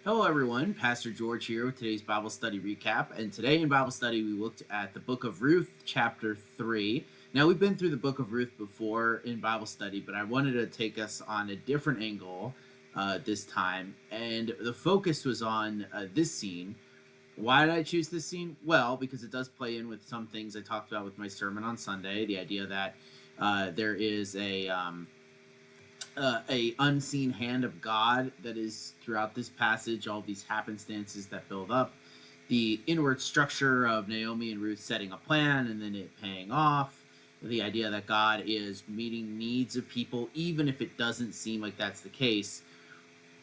Hello, everyone. Pastor George here with today's Bible study recap. And today in Bible study, we looked at the Book of Ruth, chapter 3. Now, we've been through the Book of Ruth before in Bible study, but I wanted to take us on a different angle this time. And the focus was on this scene. Why did I choose this scene? Well, because it does play in with some things I talked about with my sermon on Sunday. The idea that there is a unseen hand of God that is throughout this passage, all these happenstances that build up, the inward structure of Naomi and Ruth setting a plan and then it paying off, the idea that God is meeting needs of people, even if it doesn't seem like that's the case.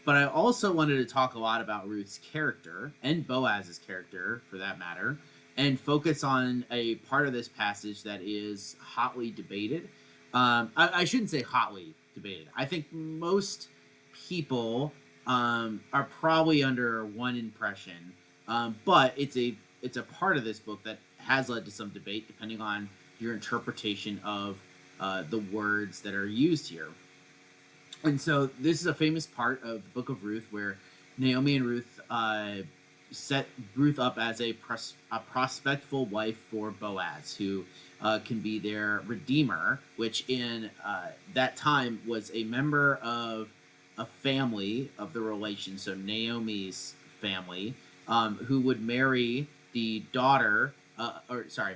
But I also wanted to talk a lot about Ruth's character and Boaz's character, for that matter, and focus on a part of this passage that is hotly debated. I shouldn't say hotly debated. I think most people are probably under one impression, but it's a part of this book that has led to some debate, depending on your interpretation of the words that are used here. And so this is a famous part of the Book of Ruth where Naomi and Ruth set Ruth up as a prospectful wife for Boaz, who can be their redeemer, which in that time was a member of a family of the relation, so Naomi's family, who would marry the daughter,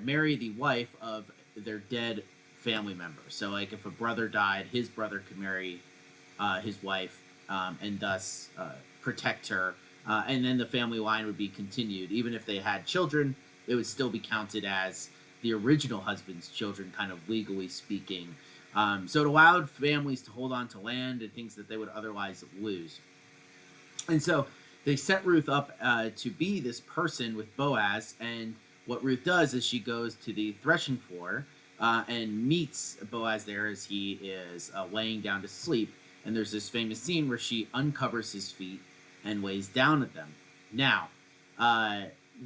marry the wife of their dead family member. So, like, if a brother died, his brother could marry his wife and thus protect her. And then the family line would be continued. Even if they had children, it would still be counted as the original husband's children, kind of legally speaking. So it allowed families to hold on to land and things that they would otherwise lose. And so they set Ruth up to be this person with Boaz. And what Ruth does is she goes to the threshing floor and meets Boaz there as he is laying down to sleep. And there's this famous scene where she uncovers his feet and lays down at them. Now,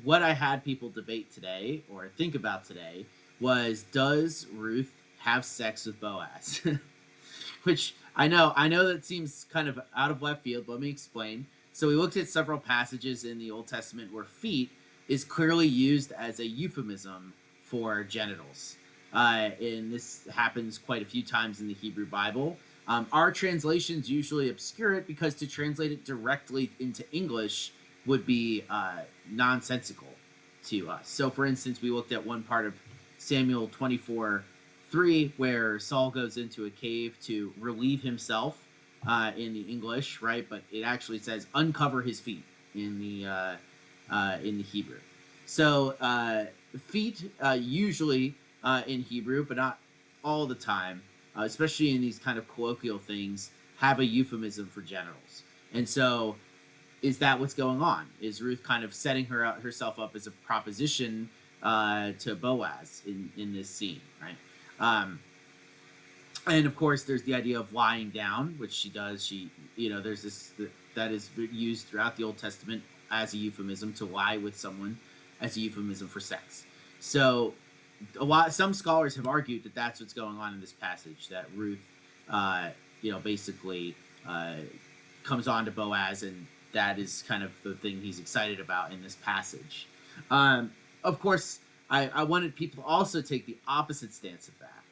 what I had people debate today, or think about today, was, does Ruth have sex with Boaz? Which I know that seems kind of out of left field, but let me explain. So we looked at several passages in the Old Testament where feet is clearly used as a euphemism for genitals. And this happens quite a few times in the Hebrew Bible. Our translations usually obscure it because to translate it directly into English would be nonsensical to us. So, for instance, we looked at one part of Samuel 24:3 where Saul goes into a cave to relieve himself in the English, right? But it actually says uncover his feet in the Hebrew. So feet usually in Hebrew, but not all the time, especially in these kind of colloquial things, have a euphemism for genitals. And so is that what's going on? Is Ruth kind of setting herself up as a proposition to Boaz in this scene, right? And of course, there's the idea of lying down, which she does. There's this that is used throughout the Old Testament as a euphemism to lie with someone, as a euphemism for sex. So some scholars have argued that that's what's going on in this passage, that Ruth basically comes on to Boaz, and that is kind of the thing he's excited about in this passage. Of course, I wanted people to also take the opposite stance of that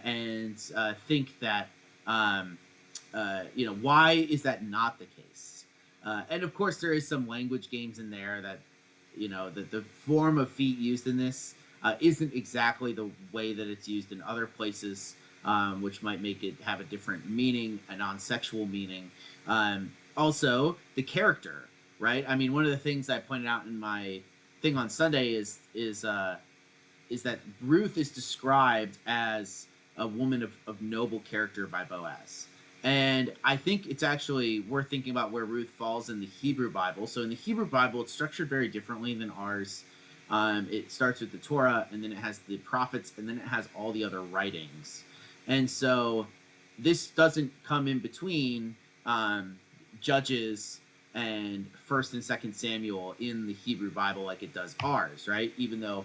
and think that why is that not the case? And of course, there is some language games in there that the form of feet used in this isn't exactly the way that it's used in other places, which might make it have a different meaning, a non-sexual meaning. Also, the character, right? I mean, one of the things I pointed out in my thing on Sunday is that Ruth is described as a woman of noble character by Boaz. And I think it's actually worth thinking about where Ruth falls in the Hebrew Bible. So in the Hebrew Bible, it's structured very differently than ours. It starts with the Torah, and then it has the prophets, and then it has all the other writings. And so this doesn't come in between Judges and 1st and 2nd Samuel in the Hebrew Bible like it does ours, right? Even though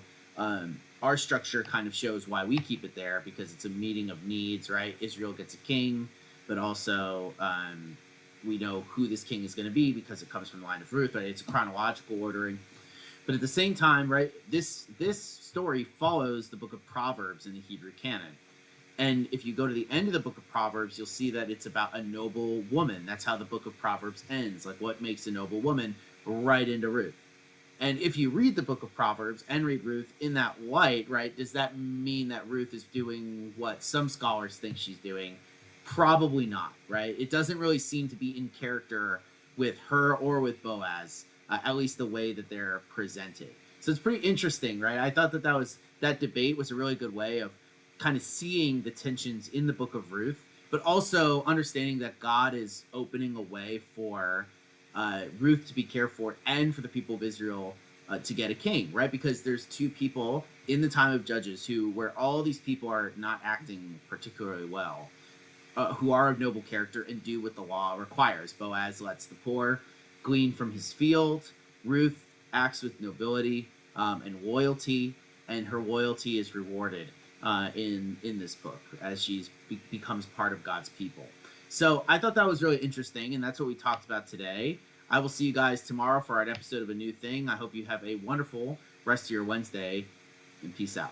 our structure kind of shows why we keep it there, because it's a meeting of needs, right? Israel gets a king, but also we know who this king is going to be because it comes from the line of Ruth, right? It's a chronological ordering. But at the same time, right, this story follows the book of Proverbs in the Hebrew canon. And if you go to the end of the book of Proverbs, you'll see that it's about a noble woman. That's how the book of Proverbs ends. Like, what makes a noble woman? Right into Ruth. And if you read the book of Proverbs and read Ruth in that light, right, does that mean that Ruth is doing what some scholars think she's doing? Probably not, right? It doesn't really seem to be in character with her or with Boaz, at least the way that they're presented. So it's pretty interesting, right? I thought that debate was a really good way of kind of seeing the tensions in the book of Ruth, but also understanding that God is opening a way for Ruth to be cared for and for the people of Israel to get a king, right? Because there's two people in the time of Judges where all these people are not acting particularly well, who are of noble character and do what the law requires. Boaz lets the poor glean from his field. Ruth acts with nobility and loyalty, and her loyalty is rewarded in this book as becomes part of God's people. So I thought that was really interesting, and that's what we talked about today. I will see you guys tomorrow for an episode of A New Thing. I hope you have a wonderful rest of your Wednesday, and peace out.